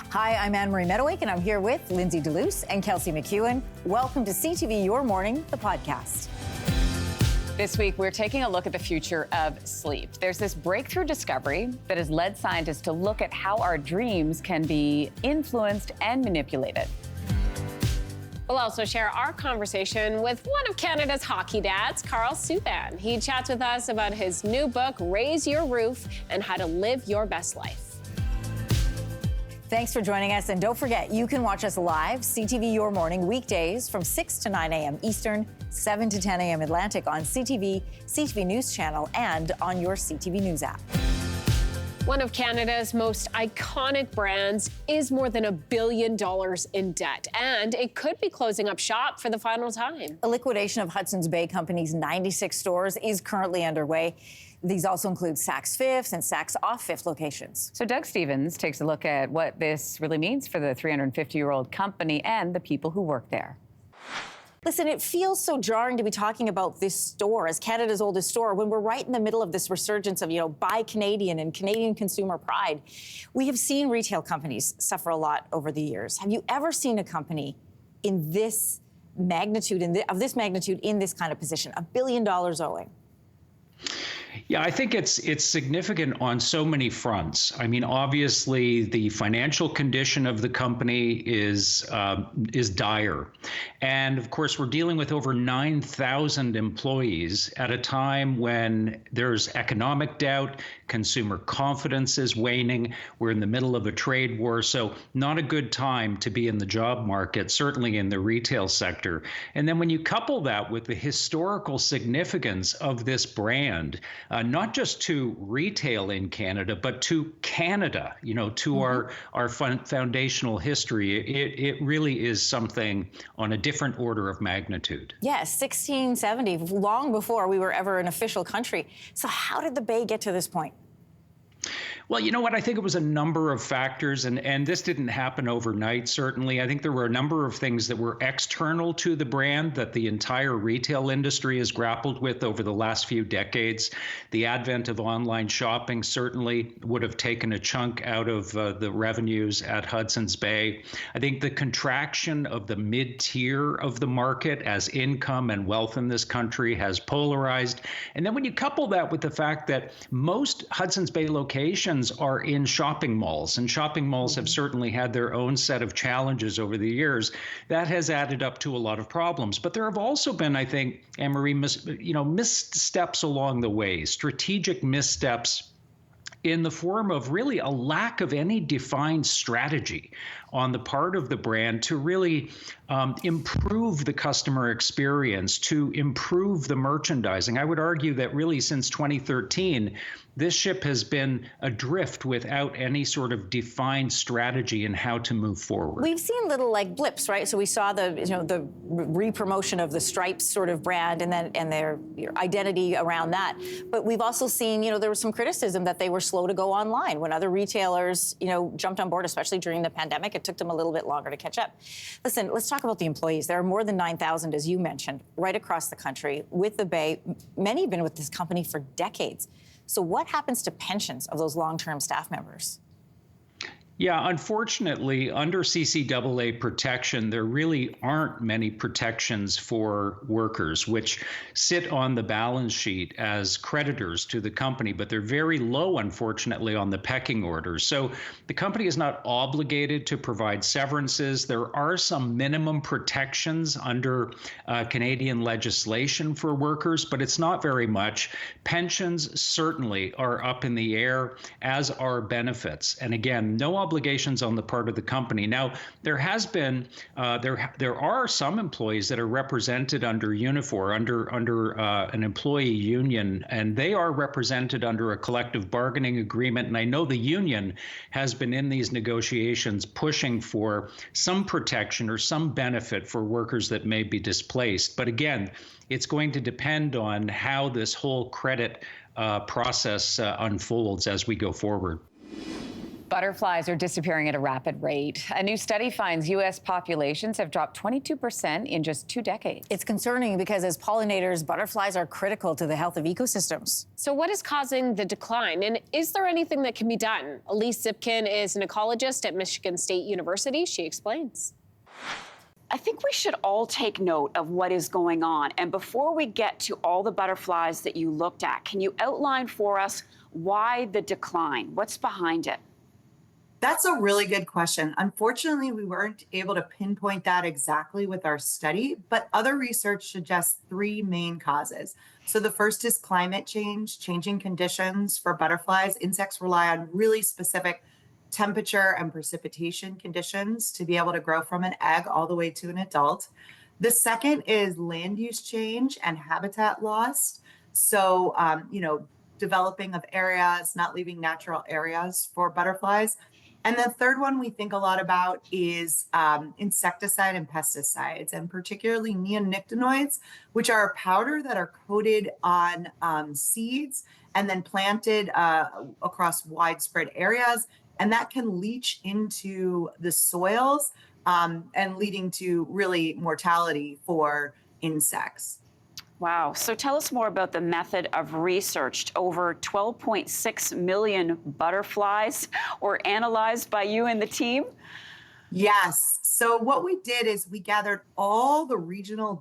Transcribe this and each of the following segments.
Hi, I'm Anne-Marie Mediwake, and I'm here with Lindsey Deluce and Kelsey McEwen. Welcome to CTV Your Morning, the podcast. This week, we're taking a look at the future of sleep. There's this breakthrough discovery that has led scientists to look at how our dreams can be influenced and manipulated. We'll also share our conversation with one of Canada's hockey dads, Carl Subban. He chats with us about his new book, Raise Your Roof, and how to live your best life. Thanks for joining us, and don't forget, you can watch us live, CTV Your Morning, weekdays from 6 to 9 a.m. Eastern, 7 to 10 a.m. Atlantic on CTV CTV News Channel, and on your CTV News app. One of Canada's most iconic brands is more than $1 billion in debt, and it could be closing up shop for the final time. A liquidation of Hudson's Bay Company's 96 stores is currently underway. These also include Saks Fifth and Saks Off Fifth locations. So Doug Stevens takes a look at what this really means for the 350-year-old company and the people who work there. Listen, it feels so jarring to be talking about this store as Canada's oldest store when we're right in the middle of this resurgence of, buy Canadian and Canadian consumer pride. We have seen retail companies suffer a lot over the years. Have you ever seen a company in this magnitude, in this kind of position, $1 billion owing? Yeah, I think it's significant on so many fronts. I mean, obviously, the financial condition of the company is dire, and of course, we're dealing with over 9,000 employees at a time when there's economic doubt, consumer confidence is waning. We're in the middle of a trade war, so not a good time to be in the job market, certainly in the retail sector. And then when you couple that with the historical significance of this brand, not just to retail in Canada, but to Canada, to our foundational history, it really is something on a different order of magnitude. Yes, 1670, long before we were ever an official country. So how did the Bay get to this point? Well, you know what? I think it was a number of factors, and this didn't happen overnight, certainly. I think there were a number of things that were external to the brand that the entire retail industry has grappled with over the last few decades. The advent of online shopping certainly would have taken a chunk out of the revenues at Hudson's Bay. I think the contraction of the mid-tier of the market as income and wealth in this country has polarized. And then when you couple that with the fact that most Hudson's Bay locations are in shopping malls, and shopping malls have certainly had their own set of challenges over the years, that has added up to a lot of problems. But there have also been, I think, Anne-Marie, missteps along the way, strategic missteps in the form of really a lack of any defined strategy on the part of the brand to really improve the customer experience, to improve the merchandising. I would argue that really since 2013, this ship has been adrift without any sort of defined strategy in how to move forward. We've seen little blips, right? So we saw the re-promotion of the Stripes sort of brand and their identity around that. But we've also seen, there was some criticism that they were slow to go online when other retailers, jumped on board, especially during the pandemic. It took them a little bit longer to catch up. Listen, let's talk about the employees. There are more than 9,000, as you mentioned, right across the country with the Bay. Many have been with this company for decades. So what happens to pensions of those long-term staff members? Yeah, unfortunately, under CCAA protection, there really aren't many protections for workers, which sit on the balance sheet as creditors to the company, but they're very low, unfortunately, on the pecking order. So the company is not obligated to provide severances. There are some minimum protections under Canadian legislation for workers, but it's not very much. Pensions certainly are up in the air, as are benefits. And again, no obligations on the part of the company. Now, there has been, there are some employees that are represented under Unifor, under an employee union, and they are represented under a collective bargaining agreement. And I know the union has been in these negotiations pushing for some protection or some benefit for workers that may be displaced. But again, it's going to depend on how this whole credit process unfolds as we go forward. Butterflies are disappearing at a rapid rate. A new study finds U.S. populations have dropped 22% in just 2 decades. It's concerning because as pollinators, butterflies are critical to the health of ecosystems. So what is causing the decline? And is there anything that can be done? Elise Zipkin is an ecologist at Michigan State University. She explains. I think we should all take note of what is going on. And before we get to all the butterflies that you looked at, can you outline for us why the decline? What's behind it? That's a really good question. Unfortunately, we weren't able to pinpoint that exactly with our study, but other research suggests 3 main causes. So the first is climate change, changing conditions for butterflies. Insects rely on really specific temperature and precipitation conditions to be able to grow from an egg all the way to an adult. The second is land use change and habitat loss. So, developing of areas, not leaving natural areas for butterflies. And the third one we think a lot about is insecticide and pesticides, and particularly neonicotinoids, which are a powder that are coated on seeds and then planted across widespread areas. And that can leach into the soils and leading to really mortality for insects. Wow. So tell us more about the method of research. Over 12.6 million butterflies were analyzed by you and the team? Yes. So what we did is we gathered all the regional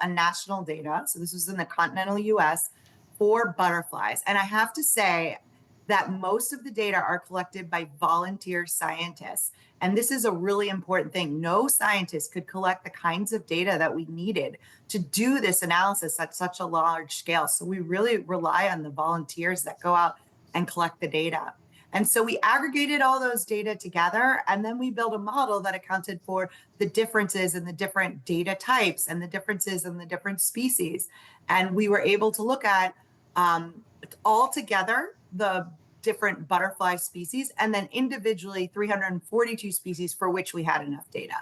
and national data. So this was in the continental US for butterflies. And I have to say that most of the data are collected by volunteer scientists. And this is a really important thing. No scientist could collect the kinds of data that we needed to do this analysis at such a large scale. So we really rely on the volunteers that go out and collect the data. And so we aggregated all those data together, and then we built a model that accounted for the differences in the different data types and the differences in the different species. And we were able to look at all together the different butterfly species, and then individually 342 species for which we had enough data.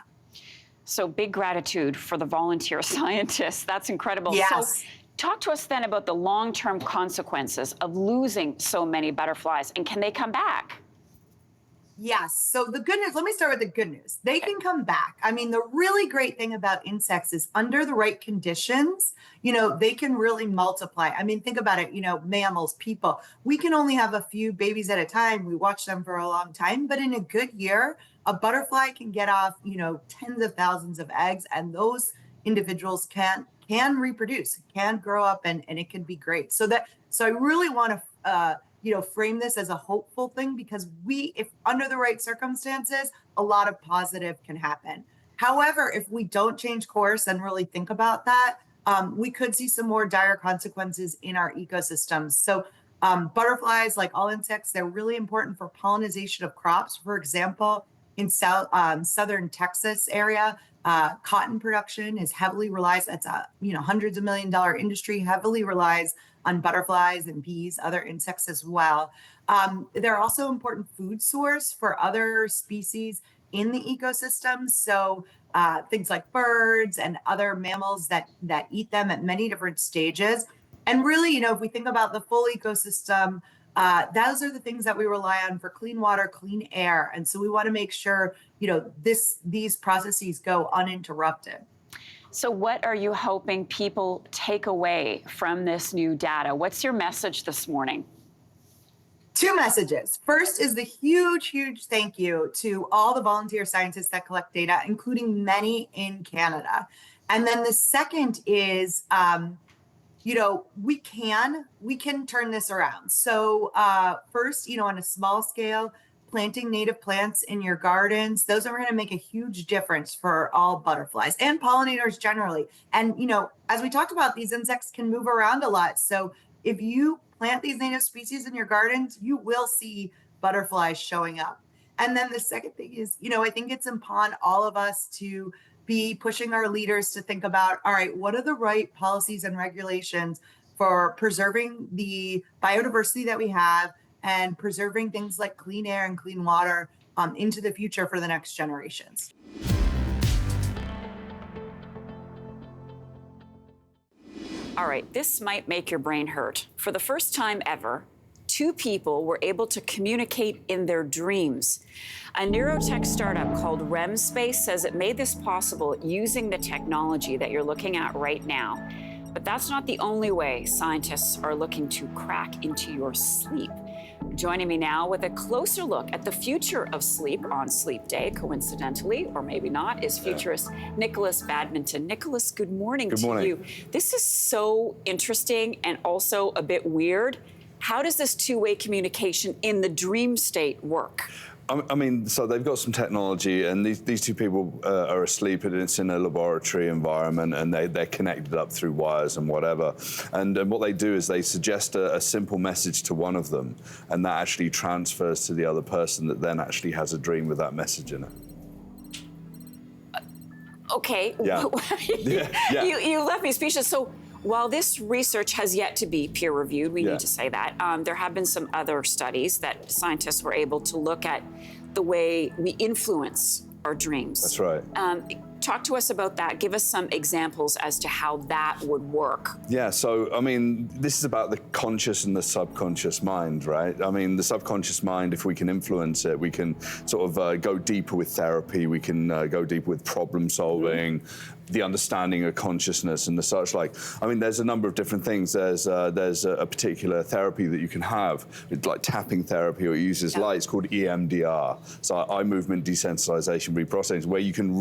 So big gratitude for the volunteer scientists. That's incredible. Yes. So talk to us then about the long-term consequences of losing so many butterflies, and can they come back? Yes. So the good news, let me start with the good news. They can come back. I mean, the really great thing about insects is under the right conditions, they can really multiply. I mean, think about it, mammals, people, we can only have a few babies at a time. We watch them for a long time, but in a good year, a butterfly can get off, tens of thousands of eggs, and those individuals can reproduce, can grow up, and it can be great. So I really want to, frame this as a hopeful thing, because if under the right circumstances, a lot of positive can happen. However, if we don't change course and really think about that, we could see some more dire consequences in our ecosystems. So butterflies, like all insects, they're really important for pollination of crops. For example, in southern Texas area, cotton production is heavily relies, that's a hundreds of $1 million industry, heavily relies on butterflies and bees, other insects as well. They're also important food source for other species in the ecosystem. So things like birds and other mammals that eat them at many different stages. And really, if we think about the full ecosystem, those are the things that we rely on for clean water, clean air. And so we want to make sure, these processes go uninterrupted. So what are you hoping people take away from this new data? What's your message this morning? 2 messages. First is the huge, huge thank you to all the volunteer scientists that collect data, including many in Canada. And then the second is, we can turn this around. So first, on a small scale, planting native plants in your gardens, those are going to make a huge difference for all butterflies and pollinators generally. And, as we talked about, these insects can move around a lot. So if you plant these native species in your gardens, you will see butterflies showing up. And then the second thing is, I think it's upon all of us to be pushing our leaders to think about, all right, what are the right policies and regulations for preserving the biodiversity that we have and preserving things like clean air and clean water into the future for the next generations. All right, this might make your brain hurt. For the first time ever, two people were able to communicate in their dreams. A neurotech startup called REM Space says it made this possible using the technology that you're looking at right now. But that's not the only way scientists are looking to crack into your sleep. Joining me now with a closer look at the future of sleep on Sleep Day, coincidentally, or maybe not, is futurist Nicholas Badminton. Nicholas, good morning to you. This is so interesting and also a bit weird. How does this two-way communication in the dream state work? I mean, so they've got some technology, and these two people are asleep, and it's in a laboratory environment, and they're connected up through wires and whatever. And what they do is they suggest a simple message to one of them, and that actually transfers to the other person that then actually has a dream with that message in it. Okay. Yeah. Yeah. You left me speechless. So while this research has yet to be peer-reviewed, we need to say that, there have been some other studies that scientists were able to look at the way we influence our dreams. That's right. Talk to us about that. Give us some examples as to how that would work. Yeah, so, I mean, this is about the conscious and the subconscious mind, right? I mean, the subconscious mind, if we can influence it, we can sort of go deeper with therapy, we can go deeper with problem solving, the understanding of consciousness and the such like. I mean, there's a number of different things. There's a particular therapy that you can have, it's like tapping therapy, or it uses light. It's called EMDR, so eye movement desensitization reprocessing, where you can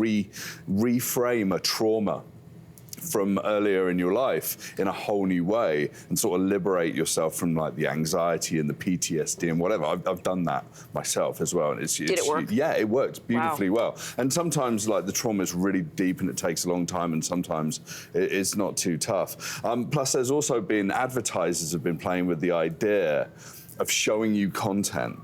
reframe a trauma from earlier in your life in a whole new way and sort of liberate yourself from like the anxiety and the PTSD and whatever. I've done that myself as well. And Did it work? Yeah, it worked beautifully well. And sometimes like the trauma is really deep and it takes a long time, and sometimes it's not too tough. Plus there's also been, advertisers have been playing with the idea of showing you content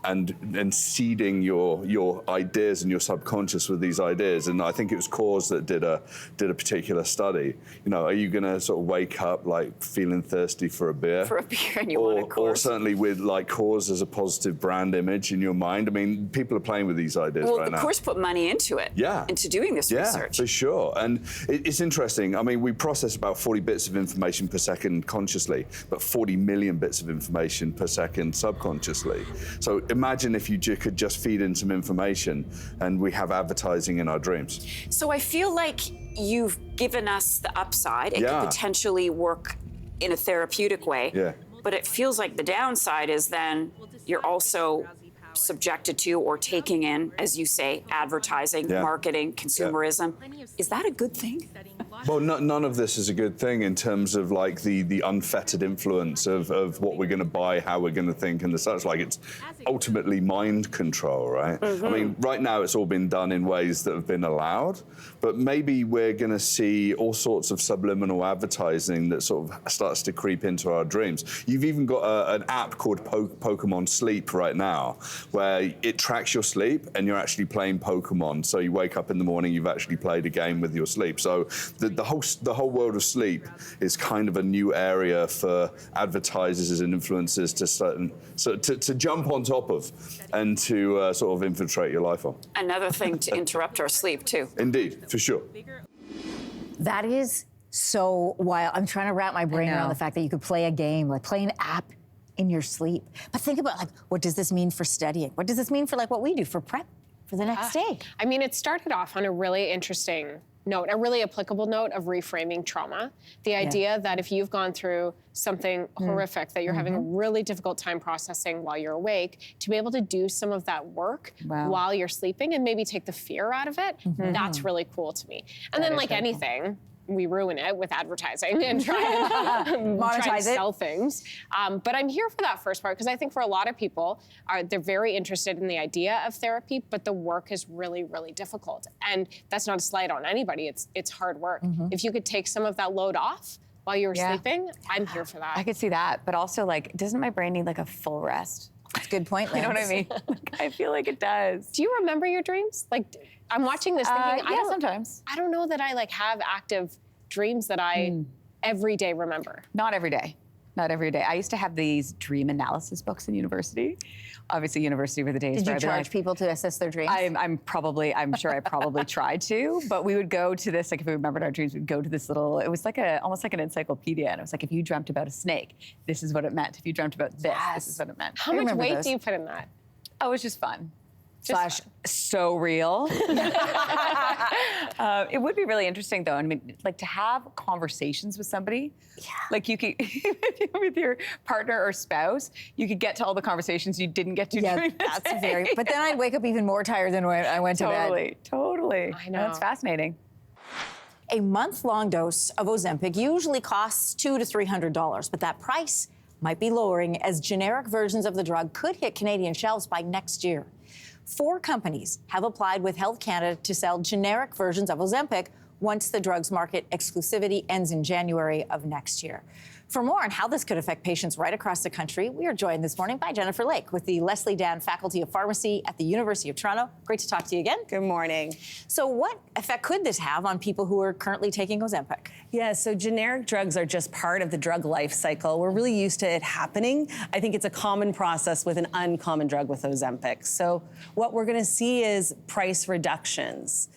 and seeding your ideas and your subconscious with these ideas. And I think it was Coors that did a particular study. You know, are you going to sort of wake up like feeling thirsty for a beer? For a beer, and you want a Coors. Or certainly with like Coors as a positive brand image in your mind. I mean, people are playing with these ideas right now. Well, Coors put money into it. Yeah. Into doing this research. Yeah, for sure. And it's interesting. I mean, we process about 40 bits of information per second consciously, but 40 million bits of information per second subconsciously. So imagine if you could just feed in some information and we have advertising in our dreams. So I feel like you've given us the upside. It could potentially work in a therapeutic way. Yeah. But it feels like the downside is then you're also subjected to or taking in, as you say, advertising, marketing, consumerism. Is that a good thing? Well, none of this is a good thing in terms of like the unfettered influence of what we're going to buy, how we're going to think, and the such. Like, it's ultimately mind control, right? I mean, right now it's all been done in ways that have been allowed, but maybe we're going to see all sorts of subliminal advertising that sort of starts to creep into our dreams. You've even got an app called Pokemon Sleep right now, where it tracks your sleep and you're actually playing Pokemon. So you wake up in the morning, you've actually played a game with your sleep. So the whole world of sleep is kind of a new area for advertisers and influencers to jump on top of and to sort of infiltrate your life on. Another thing to interrupt our sleep too. Indeed, for sure. That is so wild. I'm trying to wrap my brain around the fact that you could play a game, like play an app in your sleep. But think about, like, what does this mean for studying? What does this mean for, like, what we do for prep for the next day? I mean, it started off on a really interesting note, a really applicable note of reframing trauma. The idea that if you've gone through something horrific that you're having a really difficult time processing while you're awake, to be able to do some of that work while you're sleeping and maybe take the fear out of it, that's really cool to me. And then, like anything, we ruin it with advertising and try and sell things. But I'm here for that first part because I think for a lot of people, they're very interested in the idea of therapy, but the work is really, really difficult. And that's not a slight on anybody. It's hard work. If you could take some of that load off while you were sleeping, I'm here for that. I could see that, but also, like, doesn't my brain need like a full rest? That's a good point, Lance. You know what I mean? Like, I feel like it does. Do you remember your dreams? Like, I'm watching this thinking, sometimes. I don't know that I like have active dreams that I every day remember. Not every day. Not every day. I used to have these dream analysis books in university. Obviously, university were the days. Did you where charge people to assess their dreams? I'm sure I probably tried to, but we would go to this, like if we remembered our dreams, we'd go to this little, it was like almost like an encyclopedia. And it was like, if you dreamt about a snake, this is what it meant. If you dreamt about this, this is what it meant. How much weight do you put in that? Oh, it was just fun. Just So real. It would be really interesting, though. I mean, like to have conversations with somebody. Yeah. Like you could, with your partner or spouse, you could get to all the conversations you didn't get to. Yeah, that's very. But then I'd wake up even more tired than when I went to bed. Totally. I know. That's fascinating. A month-long dose of Ozempic usually costs $200 to $300, but that price might be lowering as generic versions of the drug could hit Canadian shelves by next year. 4 companies have applied with Health Canada to sell generic versions of Ozempic once the drug's market exclusivity ends in January of next year. For more on how this could affect patients right across the country, we are joined this morning by Jennifer Lake with the Leslie Dan Faculty of Pharmacy at the University of Toronto. Great to talk to you again. Good morning. So what effect could this have on people who are currently taking Ozempic? Yeah, so generic drugs are just part of the drug life cycle. We're really used to it happening. I think it's a common process with an uncommon drug with Ozempic. So what we're going to see is price reductions.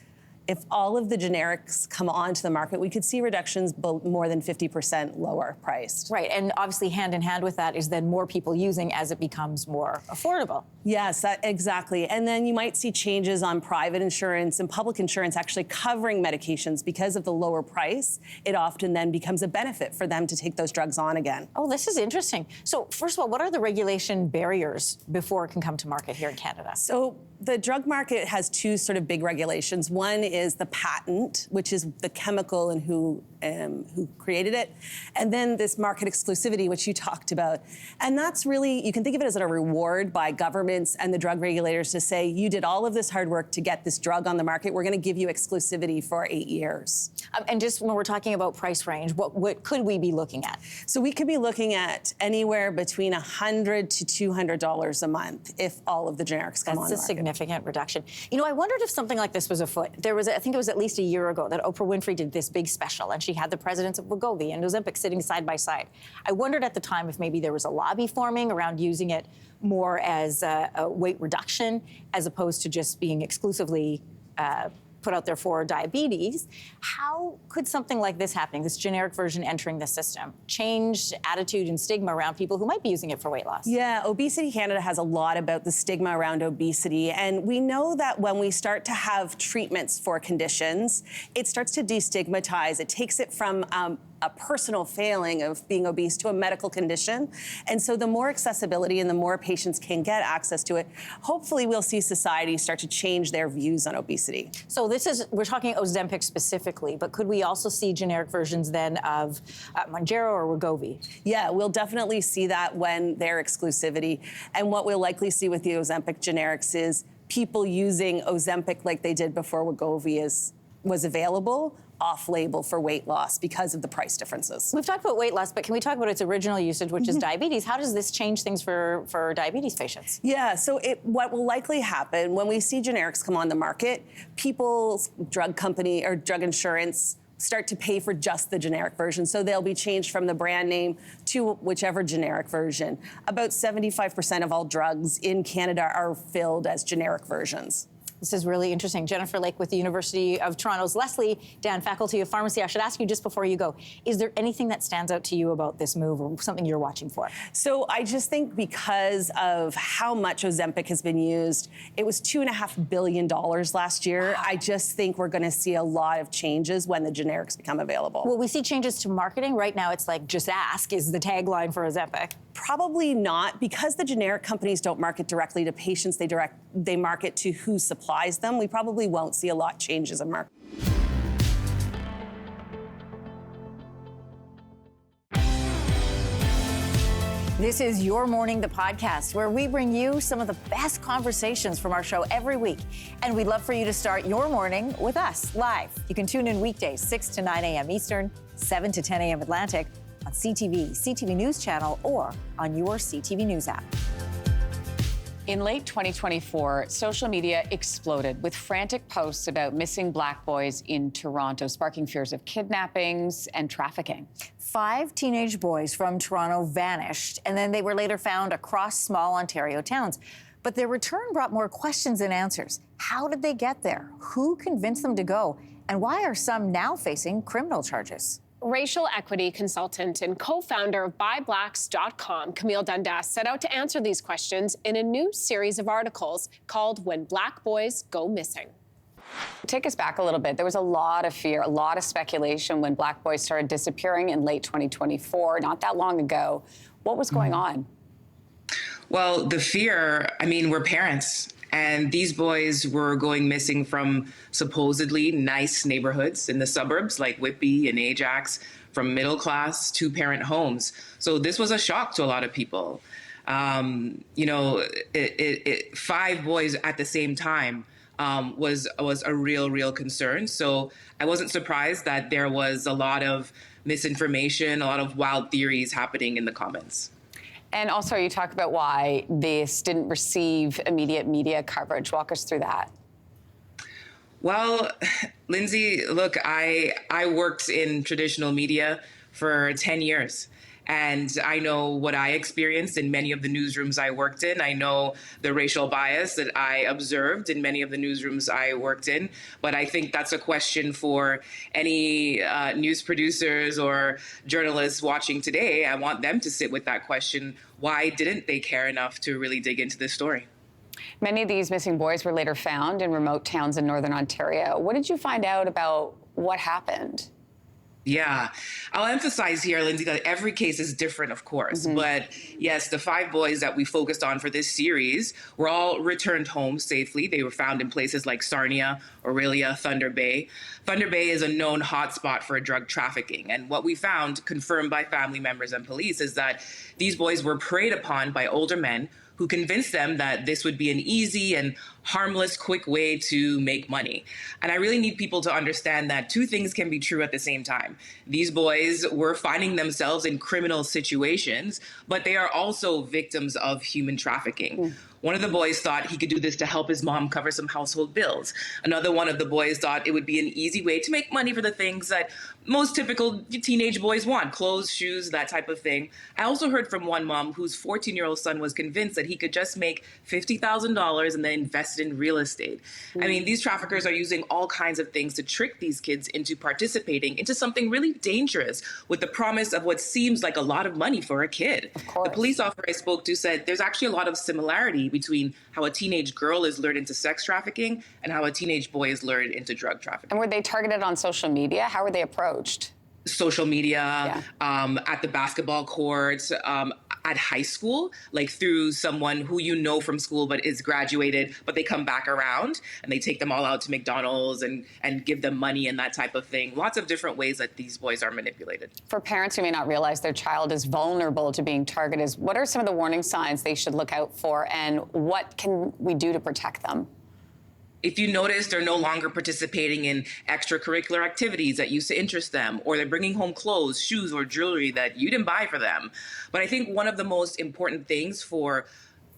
If all of the generics come onto the market, we could see reductions more than 50% lower priced. Right, and obviously hand in hand with that is then more people using as it becomes more affordable. Yes, exactly. And then you might see changes on private insurance and public insurance actually covering medications because of the lower price. It often then becomes a benefit for them to take those drugs on again. Oh, this is interesting. So first of all, what are the regulation barriers before it can come to market here in Canada? So the drug market has 2 sort of big regulations. One is the patent, which is the chemical and who created it. And then this market exclusivity, which you talked about. And that's really, you can think of it as a reward by governments and the drug regulators to say, you did all of this hard work to get this drug on the market. We're going to give you exclusivity for 8 years. And just when we're talking about price range, what could we be looking at? So we could be looking at anywhere between $100 to $200 a month if all of the generics come on the market. That's a significant reduction. You know, I wondered if something like this was afoot. There was, I think it was at least a year ago that Oprah Winfrey did this big special, and she had the presidents of Wegovy and Ozempic sitting side by side. I wondered at the time if maybe there was a lobby forming around using it more as a weight reduction as opposed to just being exclusively put out there for diabetes. How could something like this happening, this generic version entering the system, change attitude and stigma around people who might be using it for weight loss? Yeah, Obesity Canada has a lot about the stigma around obesity. And we know that when we start to have treatments for conditions, it starts to destigmatize. It takes it from a personal failing of being obese to a medical condition. And so the more accessibility and the more patients can get access to it, hopefully we'll see society start to change their views on obesity. So we're talking Ozempic specifically, but could we also see generic versions then of Mounjaro or Wegovy? Yeah, we'll definitely see that when their exclusivity. And what we'll likely see with the Ozempic generics is people using Ozempic like they did before Wegovy was available, off-label for weight loss because of the price differences. We've talked about weight loss, but can we talk about its original usage, which is diabetes? How does this change things for diabetes patients? Yeah, so what will likely happen when we see generics come on the market, people's drug company or drug insurance start to pay for just the generic version. So they'll be changed from the brand name to whichever generic version. About 75% of all drugs in Canada are filled as generic versions. This is really interesting. Jennifer Lake with the University of Toronto's Leslie Dan Faculty of Pharmacy. I should ask you just before you go, is there anything that stands out to you about this move or something you're watching for? So I just think because of how much Ozempic has been used, it was $2.5 billion last year. I just think we're going to see a lot of changes when the generics become available. Will we see changes to marketing? Right now it's like, just ask is the tagline for Ozempic. Probably not, because the generic companies don't market directly to patients, they market to who supplies them. We probably won't see a lot of changes in marketing. This is Your Morning, the podcast, where we bring you some of the best conversations from our show every week. And we'd love for you to start your morning with us live. You can tune in weekdays, 6 to 9 a.m. Eastern, 7 to 10 a.m. Atlantic, on CTV CTV News Channel, or on your CTV News app. In late 2024, social media exploded with frantic posts about missing Black boys in Toronto, sparking fears of kidnappings and trafficking. 5 teenage boys from Toronto vanished, and then they were later found across small Ontario towns. But their return brought more questions than answers. How did they get there? Who convinced them to go? And why are some now facing criminal charges? Racial equity consultant and co-founder of BuyBlacks.com, Camille Dundas, set out to answer these questions in a new series of articles called When Black Boys Go Missing. Take us back a little bit. There was a lot of fear, a lot of speculation when Black boys started disappearing in late 2024, not that long ago. What was going on? Well, the fear, we're parents. And these boys were going missing from supposedly nice neighborhoods in the suburbs like Whitby and Ajax, from middle-class two-parent homes. So this was a shock to a lot of people. 5 boys at the same time was a real concern. So I wasn't surprised that there was a lot of misinformation, a lot of wild theories happening in the comments. And also, you talk about why this didn't receive immediate media coverage. Walk us through that. Well, Lindsay, look, I worked in traditional media for 10 years. And I know what I experienced in many of the newsrooms I worked in. I know the racial bias that I observed in many of the newsrooms I worked in. But I think that's a question for any news producers or journalists watching today. I want them to sit with that question. Why didn't they care enough to really dig into this story? Many of these missing boys were later found in remote towns in Northern Ontario. What did you find out about what happened? Yeah, I'll emphasize here, Lindsay, that every case is different, of course. But yes, the 5 boys that we focused on for this series were all returned home safely. They were found in places like Sarnia, Orillia, Thunder Bay. Thunder Bay is a known hotspot for drug trafficking. And what we found, confirmed by family members and police, is that these boys were preyed upon by older men who convinced them that this would be an easy and harmless, quick way to make money. And I really need people to understand that 2 things can be true at the same time. These boys were finding themselves in criminal situations, but they are also victims of human trafficking. One of the boys thought he could do this to help his mom cover some household bills. Another one of the boys thought it would be an easy way to make money for the things that most typical teenage boys want, clothes, shoes, that type of thing. I also heard from one mom whose 14-year-old son was convinced that he could just make $50,000 and then invest it in real estate. I mean, these traffickers are using all kinds of things to trick these kids into participating into something really dangerous with the promise of what seems like a lot of money for a kid. The police officer I spoke to said there's actually a lot of similarity between how a teenage girl is lured into sex trafficking and how a teenage boy is lured into drug trafficking. And were they targeted on social media? How were they approached? Social media, at the basketball courts, at high school, like through someone who you know from school but is graduated, but they come back around and they take them all out to McDonald's and give them money and that type of thing. Lots of different ways that these boys are manipulated. For parents who may not realize their child is vulnerable to being targeted, what are some of the warning signs they should look out for, and what can we do to protect them? If you notice they're no longer participating in extracurricular activities that used to interest them, or they're bringing home clothes, shoes, or jewelry that you didn't buy for them. But I think one of the most important things for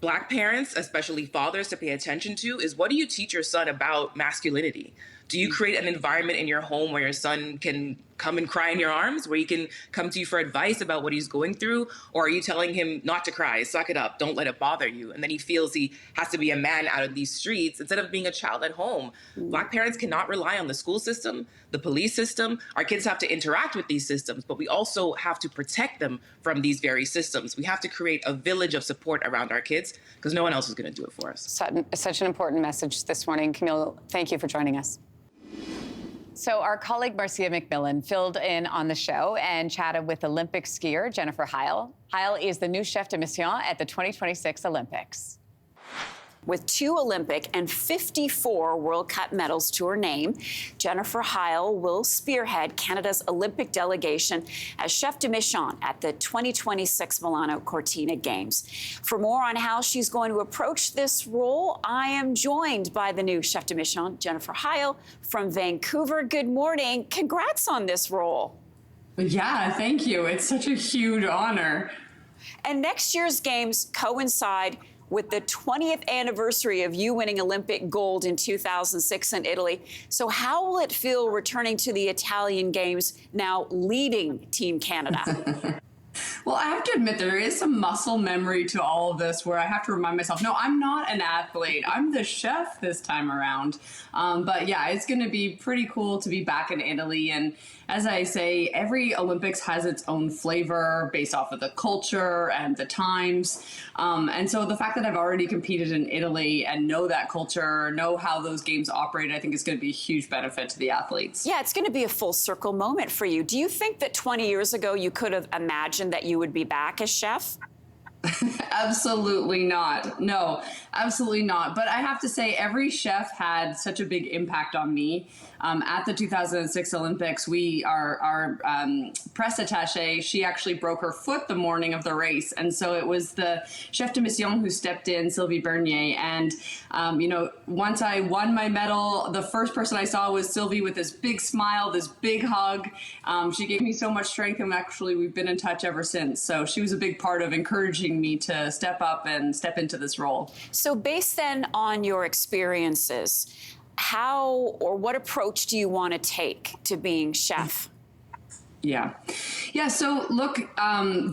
Black parents, especially fathers, to pay attention to is, what do you teach your son about masculinity? Do you create an environment in your home where your son can come and cry in your arms, where he can come to you for advice about what he's going through? Or are you telling him not to cry, suck it up, don't let it bother you? And then he feels he has to be a man out of these streets instead of being a child at home. Black parents cannot rely on the school system, the police system. Our kids have to interact with these systems, but we also have to protect them from these very systems. We have to create a village of support around our kids, because no one else is going to do it for us. Such an important message this morning. Camille, thank you for joining us. So our colleague Marcia McMillan filled in on the show and chatted with Olympic skier Jennifer Heil. Heil is the new chef de mission at the 2026 Olympics. With 2 Olympic and 54 World Cup medals to her name, Jennifer Heil will spearhead Canada's Olympic delegation as chef de mission at the 2026 Milano Cortina Games. For more on how she's going to approach this role, I am joined by the new chef de mission, Jennifer Heil, from Vancouver. Good morning. Congrats on this role. Yeah, thank you. It's such a huge honor. And next year's games coincide with the 20th anniversary of you winning Olympic gold in 2006 in Italy. So how will it feel returning to the Italian Games, now leading Team Canada? Well, I have to admit, there is some muscle memory to all of this where I have to remind myself, no, I'm not an athlete. I'm the chef this time around. But yeah, it's going to be pretty cool to be back in Italy. And as I say, every Olympics has its own flavor based off of the culture and the times. And so the fact that I've already competed in Italy and know that culture, know how those games operate, I think is going to be a huge benefit to the athletes. Yeah, it's going to be a full circle moment for you. Do you think that 20 years ago you could have imagined that you would be back as chef? Absolutely not. No, absolutely not. But I have to say, every chef had such a big impact on me. At the 2006 Olympics, our press attaché, she actually broke her foot the morning of the race. And so it was the chef de mission who stepped in, Sylvie Bernier. And, once I won my medal, the first person I saw was Sylvie with this big smile, this big hug. She gave me so much strength, and actually we've been in touch ever since. So she was a big part of encouraging me to step up and step into this role. So based then on your experiences, how or what approach do you want to take to being chef? Yeah. So look,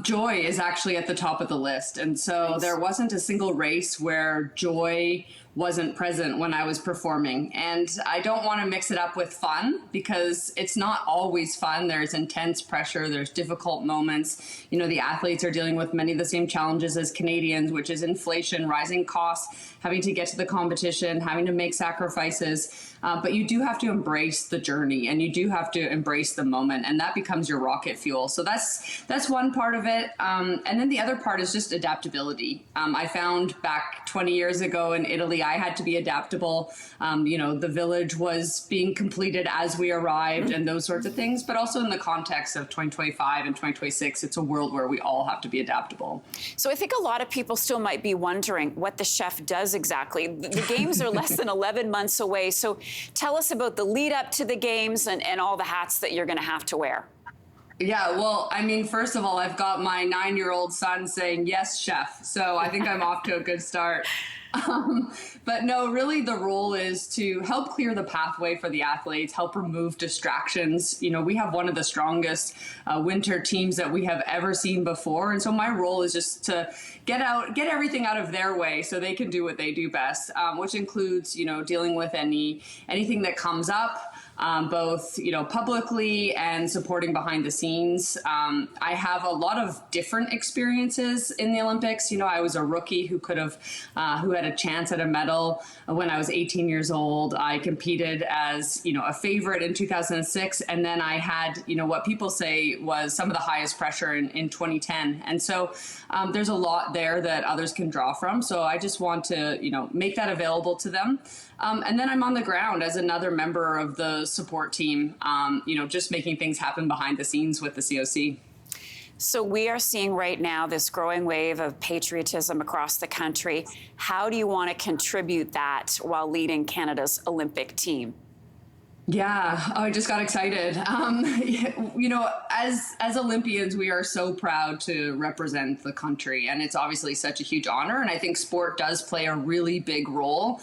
joy is actually at the top of the list. And so there wasn't a single race where joy wasn't present when I was performing. And I don't want to mix it up with fun, because it's not always fun. There's intense pressure. There's difficult moments. The athletes are dealing with many of the same challenges as Canadians, which is inflation, rising costs, having to get to the competition, having to make sacrifices. But you do have to embrace the journey, and you do have to embrace the moment, and that becomes your rocket fuel. So that's one part of it. And then the other part is just adaptability. I found back 20 years ago in Italy, I had to be adaptable. The village was being completed as we arrived and those sorts of things. But also in the context of 2025 and 2026, it's a world where we all have to be adaptable. So I think a lot of people still might be wondering what the chef does exactly. The games are less than 11 months away. So tell us about the lead up to the games and all the hats that you're going to have to wear. Yeah, well, first of all, I've got my 9-year-old son saying, yes, chef. So I think I'm off to a good start. But no, really the role is to help clear the pathway for the athletes, help remove distractions. We have one of the strongest winter teams that we have ever seen before. And so my role is just to get everything out of their way so they can do what they do best, which includes, dealing with anything that comes up. Both, publicly and supporting behind the scenes. I have a lot of different experiences in the Olympics. I was a rookie who had a chance at a medal when I was 18 years old. I competed as, a favorite in 2006. And then I had, what people say was some of the highest pressure in 2010. And so there's a lot there that others can draw from. So I just want to, make that available to them. And then I'm on the ground as another member of the support team, just making things happen behind the scenes with the COC. So we are seeing right now this growing wave of patriotism across the country. How do you want to contribute that while leading Canada's Olympic team? Yeah, I just got excited. As Olympians, we are so proud to represent the country, and it's obviously such a huge honor. And I think sport does play a really big role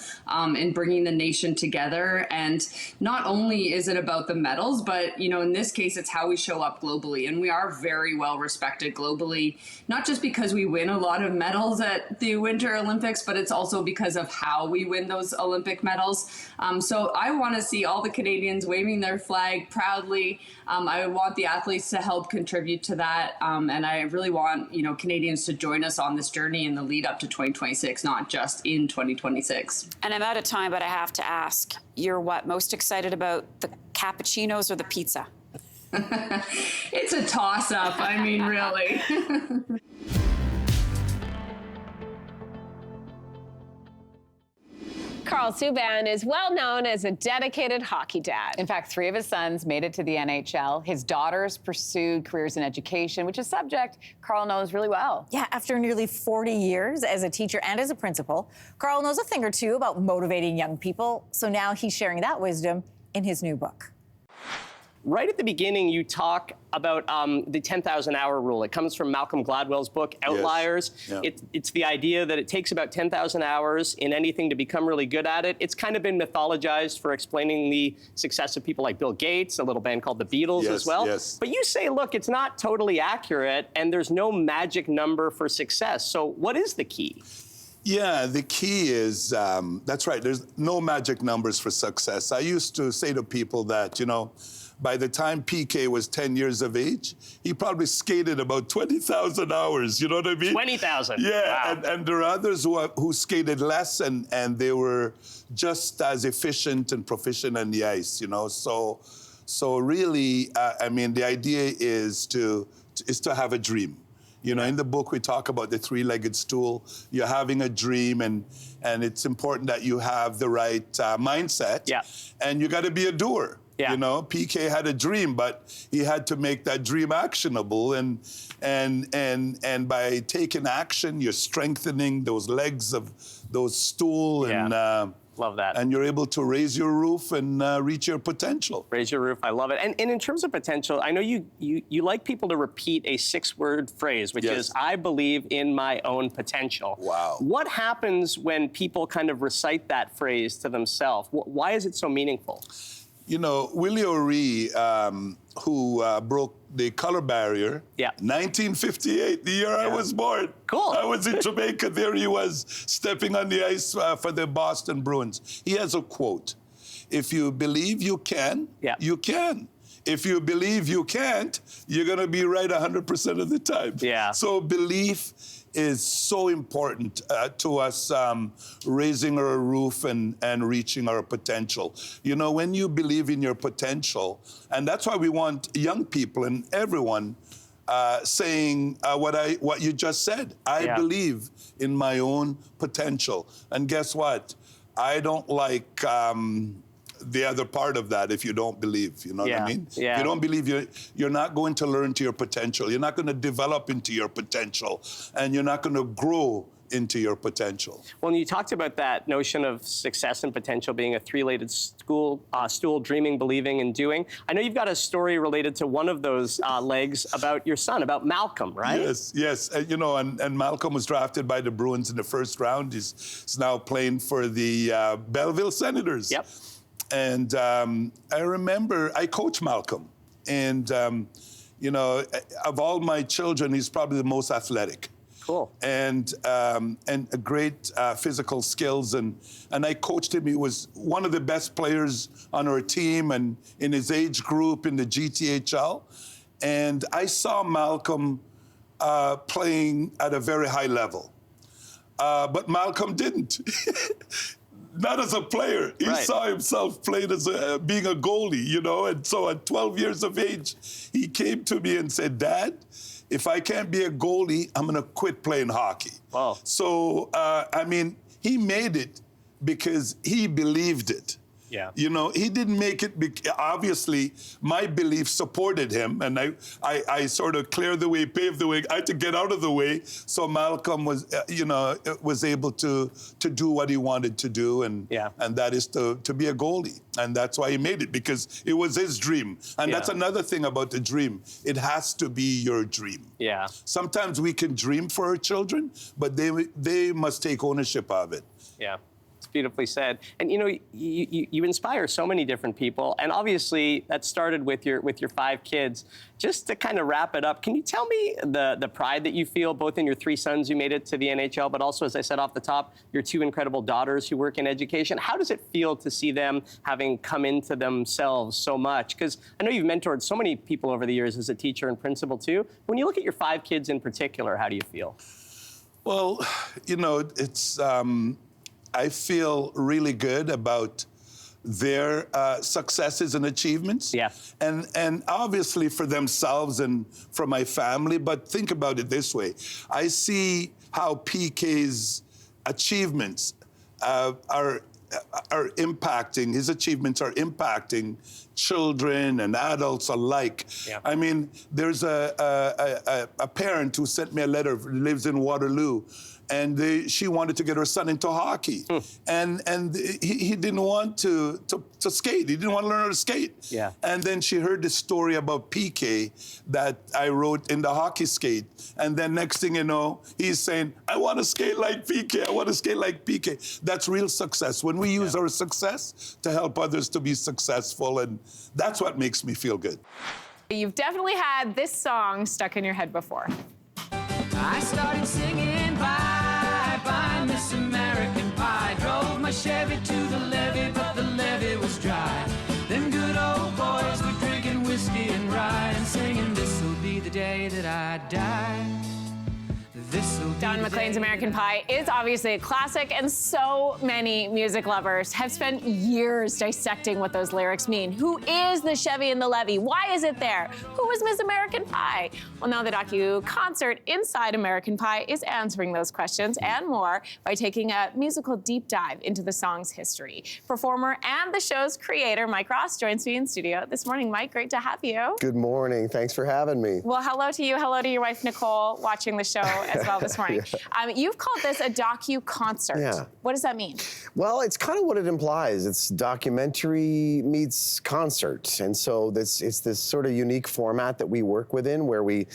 in bringing the nation together. And not only is it about the medals, but in this case, it's how we show up globally. And we are very well respected globally, not just because we win a lot of medals at the Winter Olympics, but it's also because of how we win those Olympic medals. So I want to see all the Canadians waving their flag proudly. I want the athletes to help contribute to that. And I really want, Canadians to join us on this journey in the lead up to 2026, not just in 2026. And I'm out of time, but I have to ask, you're most excited about, the cappuccinos or the pizza? It's a toss-up. Really. Carl Subban is well known as a dedicated hockey dad. In fact, 3 of his sons made it to the NHL. His daughters pursued careers in education, which is a subject Carl knows really well. Yeah, after nearly 40 years as a teacher and as a principal, Carl knows a thing or two about motivating young people. So now he's sharing that wisdom in his new book. Right at the beginning, you talk about the 10,000-hour rule. It comes from Malcolm Gladwell's book, Outliers. Yeah. It's the idea that it takes about 10,000 hours in anything to become really good at it. It's kind of been mythologized for explaining the success of people like Bill Gates, a little band called the Beatles as well. Yes. But you say, look, it's not totally accurate, and there's no magic number for success. So what is the key? Yeah, the key is, that's right, there's no magic numbers for success. I used to say to people that, by the time PK was 10 years of age, he probably skated about 20,000 hours, you know what I mean? 20,000. Yeah, Wow. and there are others who skated less and they were just as efficient and proficient on the ice, So really, the idea is to have a dream. In the book, we talk about the three-legged stool. You're having a dream, and it's important that you have the right mindset. Yeah. And you got to be a doer. Yeah. PK had a dream, but he had to make that dream actionable. And by taking action, you're strengthening those legs of those stool. And love that. And you're able to raise your roof and reach your potential. Raise your roof. I love it. And in terms of potential, I know you like people to repeat a 6-word phrase, which is, I believe in my own potential. Wow. What happens when people kind of recite that phrase to themselves? Why is it so meaningful? Willie O'Ree, who broke the color barrier, 1958, the year I was born. Cool. I was in Jamaica. There he was, stepping on the ice for the Boston Bruins. He has a quote: "If you believe you can, you can. If you believe you can't, you're going to be right 100% of the time." Yeah. So belief is so important to us raising our roof and reaching our potential. When you believe in your potential, and that's why we want young people and everyone saying what you just said. I believe in my own potential. And guess what? I don't like the other part of that if you don't believe, you know what I mean? Yeah. If you don't believe, you're not going to learn to your potential. You're not going to develop into your potential, and you're not going to grow into your potential. Well, you talked about that notion of success and potential being a three-legged stool, dreaming, believing, and doing. I know you've got a story related to one of those legs about your son, about Malcolm, right? Yes. And Malcolm was drafted by the Bruins in the first round. He's now playing for the Belleville Senators. Yep. And I remember I coached Malcolm. And, of all my children, he's probably the most athletic. Cool. And a great physical skills. And I coached him. He was one of the best players on our team and in his age group in the GTHL. And I saw Malcolm playing at a very high level. But Malcolm didn't. Not as a player. He saw himself playing as being a goalie, And so at 12 years of age, he came to me and said, "Dad, if I can't be a goalie, I'm going to quit playing hockey." Wow. So, he made it because he believed it. Yeah. He didn't make it. Obviously, my belief supported him, and I sort of cleared the way, paved the way. I had to get out of the way, so Malcolm was, was able to do what he wanted to do, and that is to be a goalie, and that's why he made it, because it was his dream, and that's another thing about the dream. It has to be your dream. Yeah. Sometimes we can dream for our children, but they must take ownership of it. Yeah. Beautifully said. And you inspire so many different people, and obviously that started with your 5 kids. Just to kind of wrap it up, can you tell me the pride that you feel both in your 3 sons who made it to the NHL, but also, as I said off the top, your 2 incredible daughters who work in education? How does it feel to see them having come into themselves so much? Because I know you've mentored so many people over the years as a teacher and principal too. When you look at your 5 kids in particular, how do you feel? Well, it's I feel really good about their successes and achievements. Yeah. And obviously for themselves and for my family, but think about it this way. I see how PK's achievements are impacting, his achievements are impacting children and adults alike. Yeah. I mean, there's a parent who sent me a letter, lives in Waterloo, and she wanted to get her son into hockey, and he didn't want to skate. He didn't want to learn how to skate. Yeah. And then she heard the story about PK that I wrote in the hockey skate, and then next thing you know, he's saying, "I want to skate like PK. I want to skate like PK." That's real success. When we use our success to help others to be successful, and that's what makes me feel good. You've definitely had this song stuck in your head before. I started singing Bye Bye Miss American Pie. Drove my Chevy to the levee, but the levee was dry. Them good old boys were drinking whiskey and rye and singing, "This'll be the day that I die." Don McLean's American Pie is obviously a classic, and so many music lovers have spent years dissecting what those lyrics mean. Who is the Chevy and the levee? Why is it there? Who is Miss American Pie? Well, now the docu-concert Inside American Pie is answering those questions and more by taking a musical deep dive into the song's history. Performer and the show's creator, Mike Ross, joins me in studio this morning. Mike, great to have you. Good morning. Thanks for having me. Well, hello to you. Hello to your wife, Nicole, watching the show as well this morning. You've called this a docu-concert. Yeah. What does that mean? Well, it's kind of what it implies. It's documentary meets concert. And so it's this sort of unique format that we work within, where we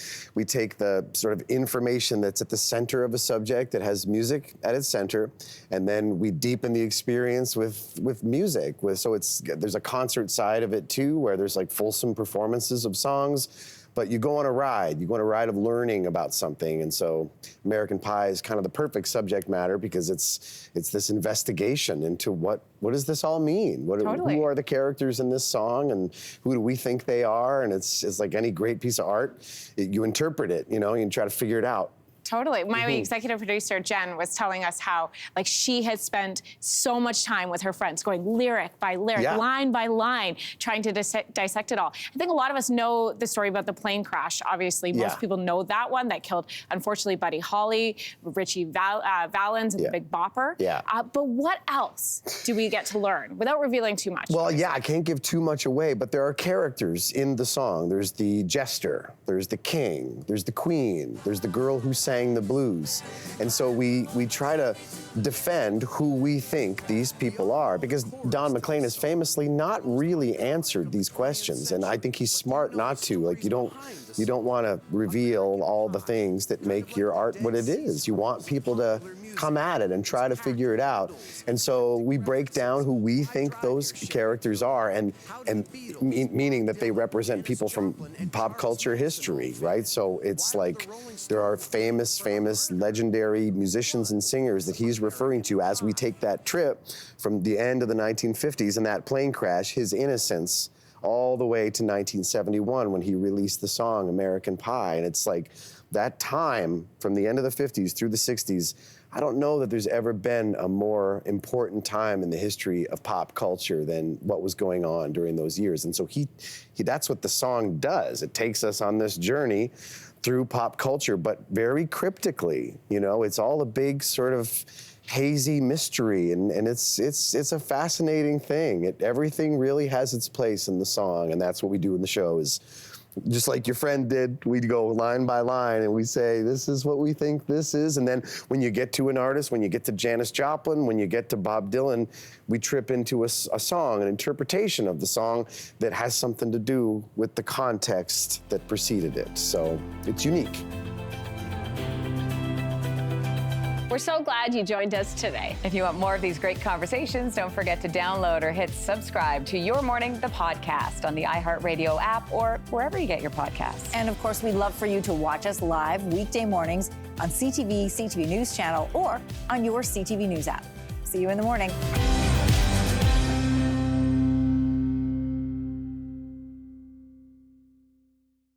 take the sort of information that's at the center of a subject that has music at its center, and then we deepen the experience with music. So there's a concert side of it too, where there's like fulsome performances of songs. But you go on a ride. You go on a ride of learning about something. And so American Pie is kind of the perfect subject matter, because it's this investigation into what does this all mean? Totally. Who are the characters in this song, and who do we think they are? And it's like any great piece of art. You interpret it, and try to figure it out. Totally. My executive producer, Jen, was telling us how, like, she had spent so much time with her friends going lyric by lyric, line by line, trying to dissect it all. I think a lot of us know the story about the plane crash. Obviously, most people know that one that killed, unfortunately, Buddy Holly, Richie Valens, and the Big Bopper. Yeah. But what else do we get to learn without revealing too much? Well, I can't give too much away, but there are characters in the song. There's the jester, there's the king, there's the queen, there's the girl who sang the blues. And so we try to defend who we think these people are, because Don McLean has famously not really answered these questions, and I think he's smart not to. Like, you don't want to reveal all the things that make your art what it is. You want people to come at it and try to figure it out. And so we break down who we think those characters are, and meaning that they represent people from pop culture history, right? So it's like there are famous, legendary musicians and singers that he's referring to as we take that trip from the end of the 1950s and that plane crash, his innocence, all the way to 1971 when he released the song American Pie. And it's like that time from the end of the 50s through the 60s, I don't know that there's ever been a more important time in the history of pop culture than what was going on during those years. And so that's what the song does. It takes us on this journey through pop culture, but very cryptically. It's all a big sort of hazy mystery, and it's a fascinating thing. Everything really has its place in the song, and that's what we do in the show. Is just like your friend did, we'd go line by line and we say, this is what we think this is. And then when you get to an artist, when you get to Janis Joplin, when you get to Bob Dylan, we trip into a song, an interpretation of the song that has something to do with the context that preceded it. So it's unique. We're so glad you joined us today. If you want more of these great conversations, don't forget to download or hit subscribe to Your Morning, the podcast on the iHeartRadio app or wherever you get your podcasts. And of course, we'd love for you to watch us live weekday mornings on CTV CTV News Channel or on your CTV News app. See you in the morning.